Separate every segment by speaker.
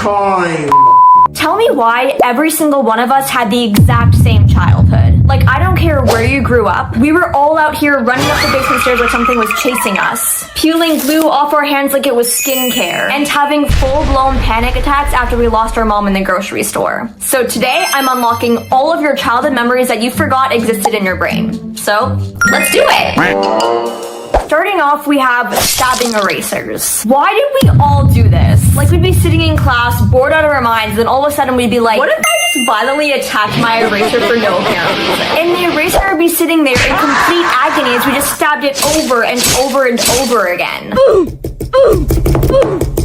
Speaker 1: time.
Speaker 2: Tell me why every single one of us had the exact same childhood. Like, I don't care where you grew up. We were all out here running up the basement stairs like something was chasing us, peeling glue off our hands like it was skincare, and having full-blown panic attacks after we lost our mom in the grocery store. So today, I'm unlocking all of your childhood memories that you forgot existed in your brain. So, let's do it! Starting off, we have stabbing erasers. Why did we all do this? Like, we'd be sitting in class, bored out of our minds, and all of a sudden we'd be like, what if I just violently attacked my eraser for no apparent reason? And the eraser would be sitting there in complete agony as we just stabbed it over and over and over again.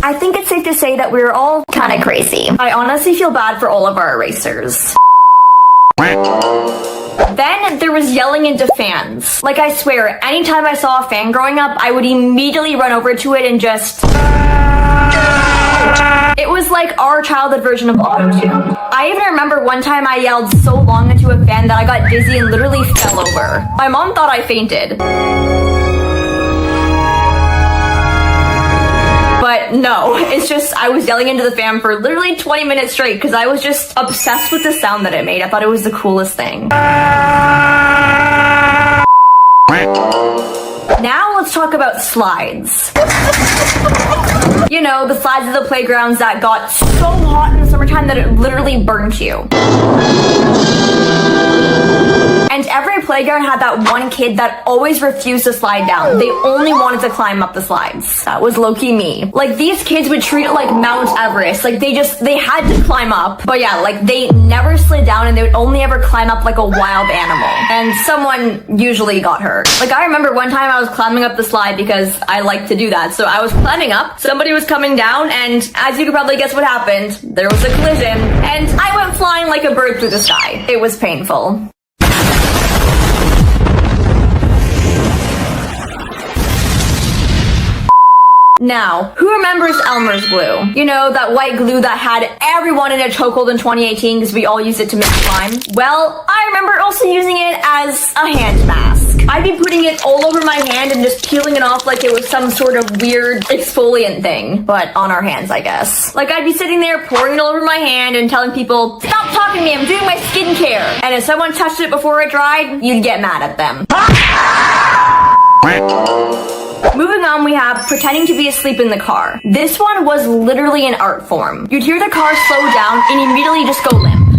Speaker 2: I think it's safe to say that we were all kind of crazy. I honestly feel bad for all of our erasers. Then there was yelling into fans. Like, I swear, anytime I saw a fan growing up, I would immediately run over to it and just... It was like our childhood version of auto-tune. I even remember one time I yelled so long into a fan that I got dizzy and literally fell over. My mom thought I fainted. But no, it's just I was yelling into the fan for literally 20 minutes straight because I was just obsessed with the sound that it made. I thought it was the coolest thing. Now let's talk about slides. You know, the slides of the playgrounds that got so hot in the summertime that it literally burnt you. And every playground had that one kid that always refused to slide down. They only wanted to climb up the slides. That was low-key me. Like, these kids would treat it like Mount Everest. Like, they had to climb up. But yeah, like, they never slid down and they would only ever climb up like a wild animal. And someone usually got hurt. Like, I remember one time I was climbing up the slide because I like to do that. So I was climbing up, somebody was coming down, and as you could probably guess what happened, there was a collision, and I went flying like a bird through the sky. It was painful. Now, who remembers Elmer's glue? You know, that white glue that had everyone in a chokehold in 2018 because we all used it to make slime? Well, I remember also using it as a hand mask. I'd be putting it all over my hand and just peeling it off like it was some sort of weird exfoliant thing, but on our hands, I guess. Like, I'd be sitting there pouring it all over my hand and telling people, stop talking to me, I'm doing my skincare. And if someone touched it before it dried, you'd get mad at them. Moving on, we have pretending to be asleep in the car. This one was literally an art form. You'd hear the car slow down and immediately just go limp.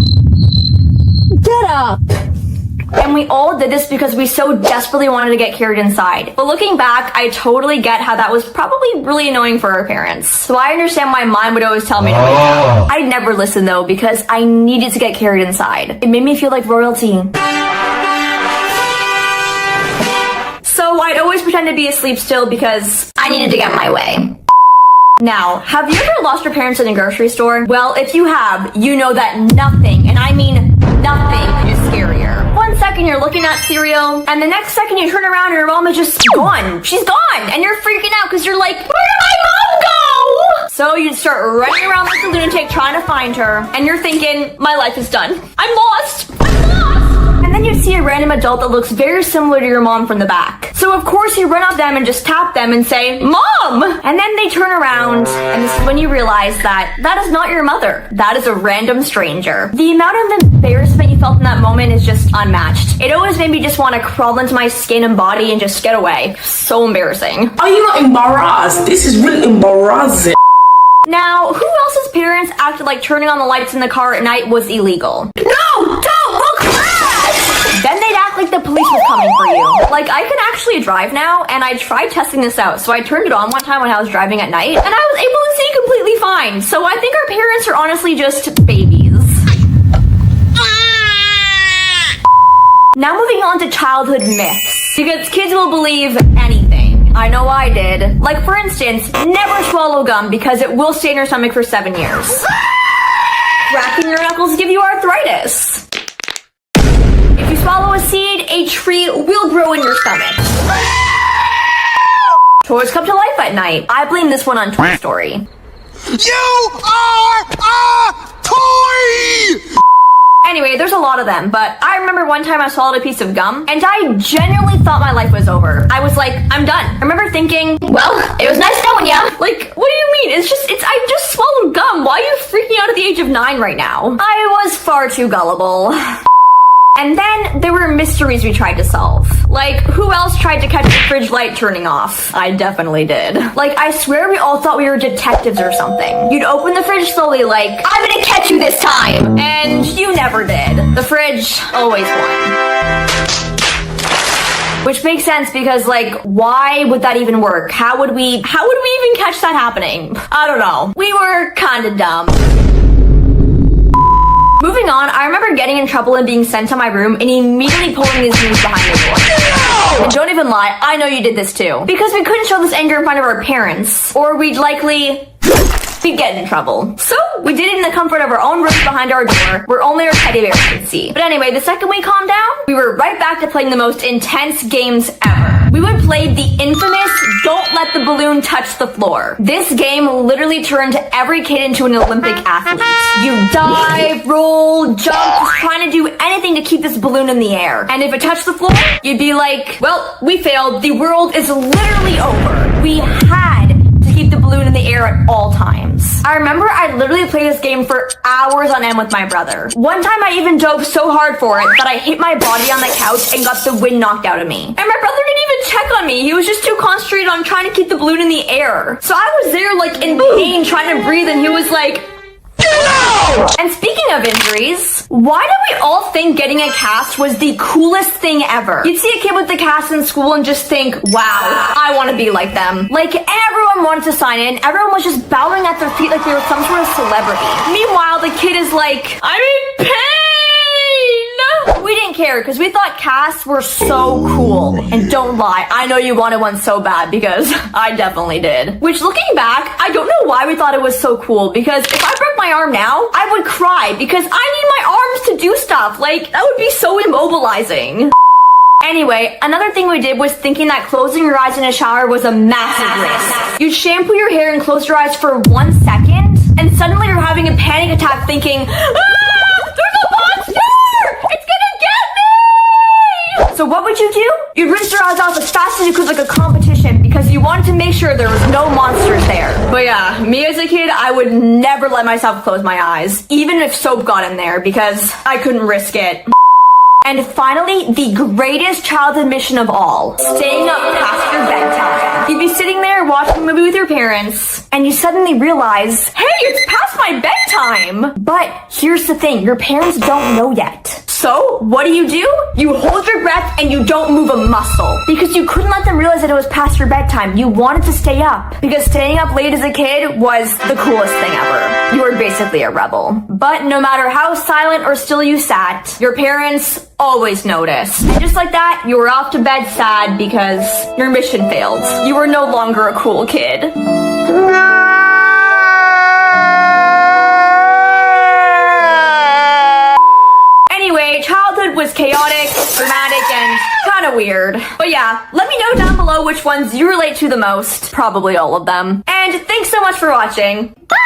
Speaker 2: Get up! And we all did this because we so desperately wanted to get carried inside. But looking back, I totally get how that was probably really annoying for our parents. So I understand why mine would always tell me to wake up. I'd never listen though because I needed to get carried inside. It made me feel like royalty. So I'd always pretend to be asleep still because I needed to get my way. Now, have you ever lost your parents in a grocery store? Well, if you have, you know that nothing, and I mean nothing, is scarier. One second you're looking at cereal, and the next second you turn around and your mom is just gone. She's gone! And you're freaking out because you're like, where did my mom go? So you'd start running around like a lunatic trying to find her, and you're thinking, my life is done. I'm lost! I'm lost! And then you'd see a random adult that looks very similar to your mom from the back. So of course you run up to them and just tap them and say, Mom! And then they turn around, and this is when you realize that that is not your mother. That is a random stranger. The amount of embarrassment you felt in that moment is just unmatched. It always made me just want to crawl into my skin and body and just get away. So embarrassing.
Speaker 3: Are you not embarrassed? This is really embarrassing.
Speaker 2: Now, who else's parents acted like turning on the lights in the car at night was illegal? No! Don't! We'll crash! Then they'd act like the police was coming for you. Like, I can actually drive now, and I tried testing this out. So I turned it on one time when I was driving at night, and I was able to see completely fine. So I think our parents are honestly just babies. Now moving on to childhood myths. Because kids will believe anything. I know I did. Like, for instance, never swallow gum because it will stay in your stomach for 7 years. Cracking your knuckles give you arthritis. If you swallow a seed, a tree will grow in your stomach. Toys come to life at night. I blame this one on Toy Story.
Speaker 1: You are a toy!
Speaker 2: Anyway, there's a lot of them, but I remember one time I swallowed a piece of gum, and I genuinely thought my life was over. I was like, I'm done. I remember thinking, well, it was nice knowing ya. Like, what do you mean? I just swallowed gum. Why are you freaking out at the age of 9 right now? I was far too gullible. And then there were mysteries we tried to solve. Like, who else tried to catch the fridge light turning off? I definitely did. Like, I swear we all thought we were detectives or something. You'd open the fridge slowly like, I'm gonna catch you this time! And you never did. The fridge always won. Which makes sense because, like, why would that even work? How would we even catch that happening? I don't know. We were kinda dumb. Moving on, I remember getting in trouble and being sent to my room and immediately pulling these moves behind the door. And don't even lie, I know you did this too. Because we couldn't show this anger in front of our parents, or we'd get in trouble. So, we did it in the comfort of our own room behind our door, where only our teddy bear could see. But anyway, the second we calmed down, we were right back to playing the most intense games ever. We would play the infamous Don't Let the Balloon Touch the Floor. This game literally turned every kid into an Olympic athlete. You dive, roll, jump, just trying to do anything to keep this balloon in the air. And if it touched the floor, you'd be like, well, we failed. The world is literally over. We had to keep the balloon in the air at all times. I remember I literally played this game for hours on end with my brother. One time I even dove so hard for it that I hit my body on the couch and got the wind knocked out of me. And my brother didn't even check on me. He was just too concentrated on trying to keep the balloon in the air. So I was there like in pain trying to breathe and he was like, and speaking of injuries, why did we all think getting a cast was the coolest thing ever? You'd see a kid with the cast in school and just think, wow, I want to be like them. Like, everyone wanted to sign in. Everyone was just bowing at their feet like they were some sort of celebrity. Meanwhile, the kid is like, I'm in pain! We didn't care because we thought casts were so cool. And don't lie, I know you wanted one so bad because I definitely did. Which, looking back, I don't know why we thought it was so cool, because if I broke my arm now, I would cry because I need my arms to do stuff. Like, that would be so immobilizing. Anyway, another thing we did was thinking that closing your eyes in a shower was a massive risk. You'd shampoo your hair and close your eyes for 1 second, and suddenly you're having a panic attack thinking, there's a monster! It's gonna get me! So what would you do? You'd rinse your eyes off as fast as you could like a competition because you wanted to make sure there was no monsters there. But yeah, me as a kid, I would never let myself close my eyes, even if soap got in there, because I couldn't risk it. And finally, the greatest childhood mission of all, staying up past your bedtime. You'd be sitting there watching a movie with your parents, and you suddenly realize, hey, it's past my bedtime! But here's the thing, your parents don't know yet. So, what do? You hold your breath and you don't move a muscle. Because you couldn't let them realize that it was past your bedtime. You wanted to stay up. Because staying up late as a kid was the coolest thing ever. You were basically a rebel. But no matter how silent or still you sat, your parents always noticed. And just like that, you were off to bed sad because your mission failed. You were no longer a cool kid. Anyway, childhood was chaotic, dramatic, and kind of weird. But yeah, let me know down below which ones you relate to the most. Probably all of them. And thanks so much for watching. Bye!